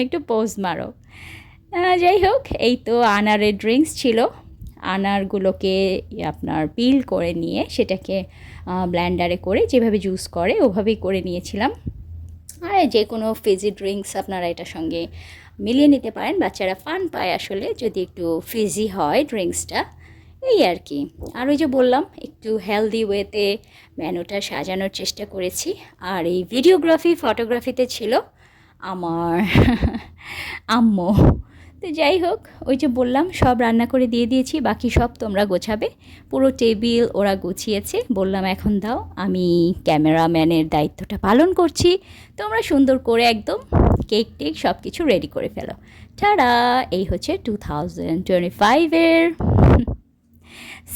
একটু পোজ মারো। যাই হোক, এই তো আনারের ড্রিঙ্কস ছিল। আনারগুলোকে আপনার পিল করে নিয়ে সেটাকে ব্লেন্ডারে করে যেভাবে জুস করে ওভাবেই করে নিয়েছিলাম। আর যে কোনো ফিজি ড্রিঙ্কস আপনারা এটার সঙ্গে মিলিয়ে নিতে পারেন, বাচ্চারা ফান পায় আসলে যদি একটু ফিজি হয় ড্রিঙ্কসটা, এই আর কি। আর ওই যে বললাম একটু হেলদি ওয়েতে মেনুটা সাজানোর চেষ্টা করেছি। আর এই ভিডিওগ্রাফি ফটোগ্রাফিতে ছিল আমার আম্মু। তো যাই হোক, ওই যে বললাম সব রান্না করে দিয়ে দিয়েছি, বাকি সব তোমরা গোছাবে। পুরো টেবিল ওরা গুছিয়েছে, বললাম এখন দাও আমি ক্যামেরাম্যানের দায়িত্বটা পালন করছি, তোমরা সুন্দর করে একদম কেক টেক সব কিছু রেডি করে ফেলো। টাডা, এই হচ্ছে 2025-এর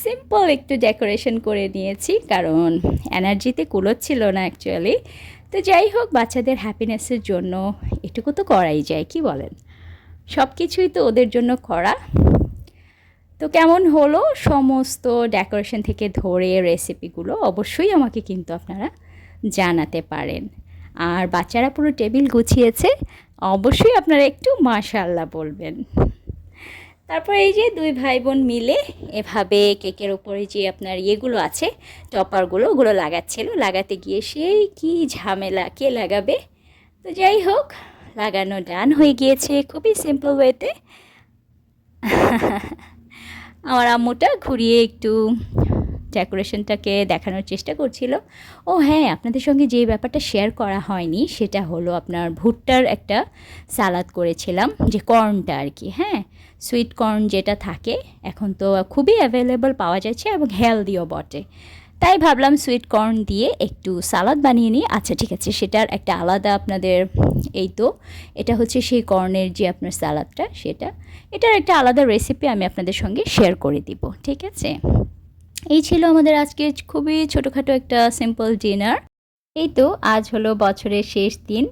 সিম্পল একটু ডেকোরেশন করে নিয়েছি, কারণ এনার্জিতে কুলোচ্ছিল না অ্যাকচুয়ালি। তো যাই হোক, বাচ্চাদের হ্যাপিনেসের জন্য এটুকু তো করাই যায়, কি বলেন? সব কিছুই তো ওদের জন্য করা। তো কেমন হলো সমস্ত ডেকোরেশন থেকে ধরে রেসিপিগুলো অবশ্যই আমাকে কিন্তু আপনারা জানাতে পারেন। আর বাচ্চারা পুরো টেবিল গুছিয়েছে, অবশ্যই আপনারা একটু মাশাআল্লাহ বলবেন। তারপর এই যে দুই ভাই বোন মিলে এভাবে কেকের ওপরে যে আপনার ইয়েগুলো আছে টপারগুলো, ওগুলো লাগাচ্ছিল। লাগাতে গিয়ে সেই কি ঝামেলা, কে লাগাবে। তো যাই হোক, লাগানো ডান হয়ে গিয়েছে খুবই সিম্পল ওয়েতে। আমার আম্মুটা ঘুরিয়ে একটু ডেকোরেশনটাকে দেখানোর চেষ্টা করছিল। ও হ্যাঁ, আপনাদের সঙ্গে যে ব্যাপারটা শেয়ার করা হয়নি সেটা হলো আপনার ভুট্টার একটা সালাদ করেছিলাম, যে কর্নটা আর কি। হ্যাঁ, সুইট কর্ন যেটা থাকে এখন তো খুবই অ্যাভেলেবল পাওয়া যাচ্ছে এবং হেলদিও বটে। তাই ভাবলাম সুইট কর্ন দিয়ে একটু সালাদ বানিয়ে নিই। আচ্ছা ঠিক আছে, সেটার একটা আলাদা আপনাদের, এই তো এটা হচ্ছে সেই কর্নের যে আপনার সালাদটা, সেটা এটার একটা আলাদা রেসিপি আমি আপনাদের সঙ্গে শেয়ার করে দিব, ঠিক আছে? এই ছিল আমাদের আজকে খুবই ছোটোখাটো একটা সিম্পল ডিনার। এই তো আজ হলো বছরের শেষ দিন,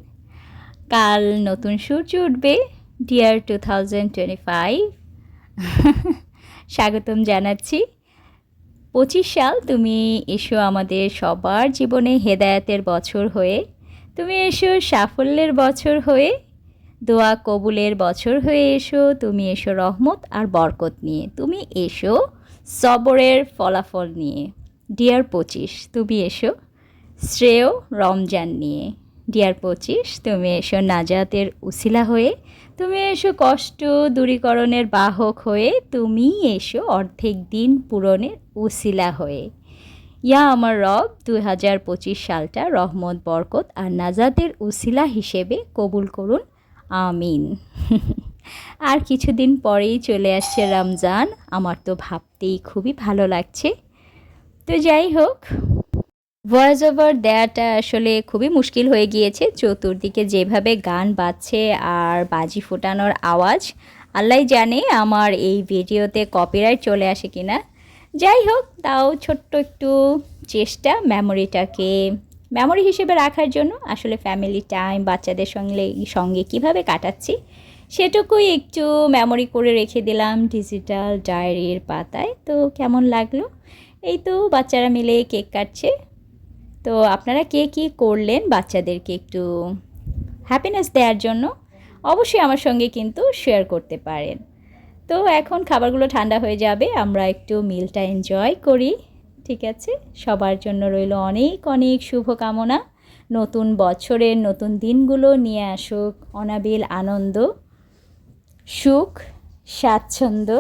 কাল নতুন সূর্য উঠবে। ডিয়ার 2025, স্বাগতম জানাচ্ছি। 25 সাল, তুমি এসো আমাদের সবার জীবনে হেদায়েতের বছর হয়ে, তুমি এসো সাফল্যের বছর হয়ে, দোয়া কবুলের বছর হয়ে এসো, তুমি এসো রহমত আর বরকত নিয়ে, তুমি এসো সবরের ফলাফল নিয়ে। ডিয়ার 25, তুমি এসো শ্রেয় রমজান নিয়ে। ডিয়ার 25, তুমি এসো নাজাতের উসিলা হয়ে, তুমি এসো কষ্ট দূরীকরণের বাহক হয়ে, তুমি এসো অর্ধেক দিন পূরণের উসিলা হয়ে। ইয়া আমার রব, 2025 সালটা রহমত বরকত আর নাজাতের উসিলা হিসেবে কবুল করুন, আমিন। আর কিছুদিন পরেই চলে আসছে রমজান, আমার তো ভাবতেই খুবই ভালো লাগছে। তো যাই হোক, ভয়েস ওভার দেওয়াটা আসলে খুবই মুশকিল হয়ে গিয়েছে, চতুর্দিকে যেভাবে গান বাজছে আর বাজি ফোটানোর আওয়াজ, আল্লাহ জানে আমার এই ভিডিওতে কপিরাইট চলে আসে কিনা। যাই হোক, তাও ছোট্ট একটু চেষ্টা মেমোরি হিসেবে রাখার জন্য, আসলে ফ্যামিলি টাইম বাচ্চাদের সঙ্গে কীভাবে কাটাচ্ছি সেটুকুই একটু মেমোরি করে রেখে দিলাম ডিজিটাল ডায়েরির পাতায়। তো কেমন লাগলো? এই তো বাচ্চারা মিলে কেক কাটছে। তো আপনারা কে কী করলেন বাচ্চাদেরকে একটু হ্যাপিনেস দেওয়ার জন্য, অবশ্যই আমার সঙ্গে কিন্তু শেয়ার করতে পারেন। তো এখন খাবারগুলো ঠান্ডা হয়ে যাবে, আমরা একটু মিলটা এনজয় করি, ঠিক আছে? সবার জন্য রইল অনেক অনেক শুভকামনা। নতুন বছরের নতুন দিনগুলো নিয়ে আসুক অনাবিল আনন্দ, সুখ, স্বাচ্ছন্দ্য,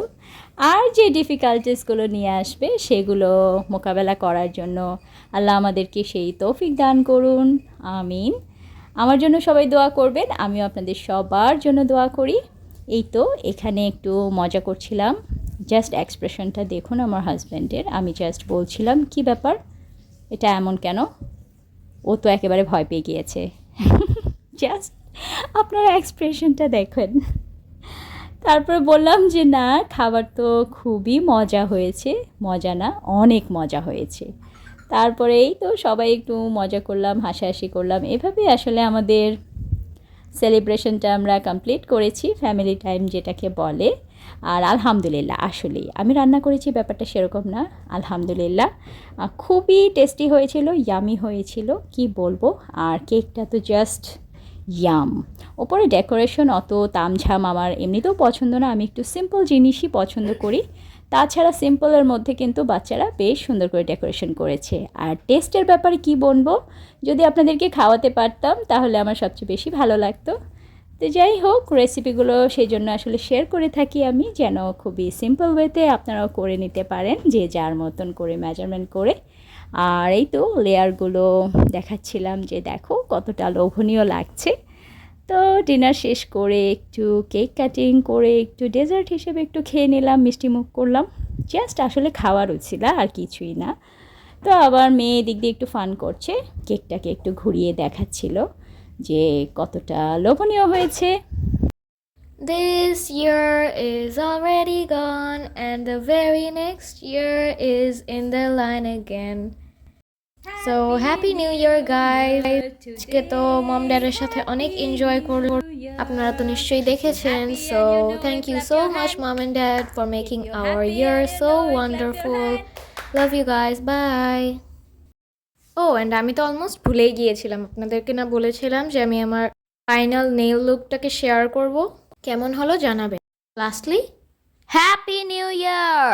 আর যে ডিফিকাল্টিসগুলো নিয়ে আসবে সেগুলো মোকাবেলা করার জন্য আল্লাহ আমাদেরকে সেই তৌফিক দান করুন, আমিন। আমার জন্য সবাই দোয়া করবেন, আমিও আপনাদের সবার জন্য দোয়া করি। এই তো এখানে একটু মজা করছিলাম, জাস্ট এক্সপ্রেশনটা দেখুন আমার হাজব্যান্ডের। আমি জাস্ট বলছিলাম কি ব্যাপার, এটা এমন কেন, ও তো একেবারে ভয় পেয়ে গিয়েছে। জাস্ট আপনারা এক্সপ্রেশনটা দেখেন। তারপর বললাম যে না, খাবার তো খুবই মজা হয়েছে, মজা না অনেক মজা হয়েছে। তারপরে এই তো সবাই একটু মজা করলাম, হাসাহাসি করলাম, এভাবেই আসলে আমাদের সেলিব্রেশনটা আমরা কমপ্লিট করেছি, ফ্যামিলি টাইম যেটাকে বলে। আর আলহামদুলিল্লাহ, আসলেই আমি রান্না করেছি ব্যাপারটা সেরকম না, আলহামদুলিল্লাহ খুবই টেস্টি হয়েছিল, ইয়ামি হয়েছিল, কি বলবো। আর কেকটা তো জাস্ট ইয়াম। ওপরে ডেকোরেশন অত তামঝাম আমার এমনিতেও পছন্দ না, আমি একটু সিম্পল জিনিসই পছন্দ করি। তাছাড়া সিম্পলের মধ্যে কিন্তু বাচ্চারা বেশ সুন্দর করে ডেকোরেশন করেছে। আর টেস্টের ব্যাপারে কি বলবো, যদি আপনাদেরকে খাওয়াতে পারতাম তাহলে আমার সবচেয়ে বেশি ভালো লাগতো। তো যাই হোক, রেসিপিগুলো সেই জন্য আসলে শেয়ার করে থাকি আমি, যেন খুবই সিম্পল ওয়েতে আপনারাও করে নিতে পারেন, যে যার মতন করে মেজারমেন্ট করে। আর এই তো লেয়ারগুলো দেখাচ্ছিলাম যে দেখো কতটা লোভনীয় লাগছে। তো ডিনার শেষ করে একটু কেক কাটিং করে একটু ডেজার্ট হিসেবে একটু খেয়ে নিলাম, মিষ্টি মুখ করলাম। জাস্ট আসলে খাওয়ার উছিলা, আর কিছুই না। তো আবার মেয়ে দিক দিয়ে একটু ফান করছে, কেকটাকে একটু ঘুরিয়ে দেখাচ্ছিল যে কতটা লোভনীয় হয়েছে। This year is already gone, and the very next year is in the line again. So happy new year guys. আজকে তো মম ড্যাডের সাথে অনেক এনজয় করব, আপনারা তো নিশ্চয়ই দেখেছেন। So thank you so much mom and dad for making our year so wonderful. Love you guys, bye. Oh and আমি তো অলমোস্ট ভুলেই গিয়েছিলাম, আপনাদেরকে না বলেছিলাম যে আমি আমার ফাইনাল নেইল লুকটাকে শেয়ার করব, কেমন হলো জানাবেন। Lastly happy new year.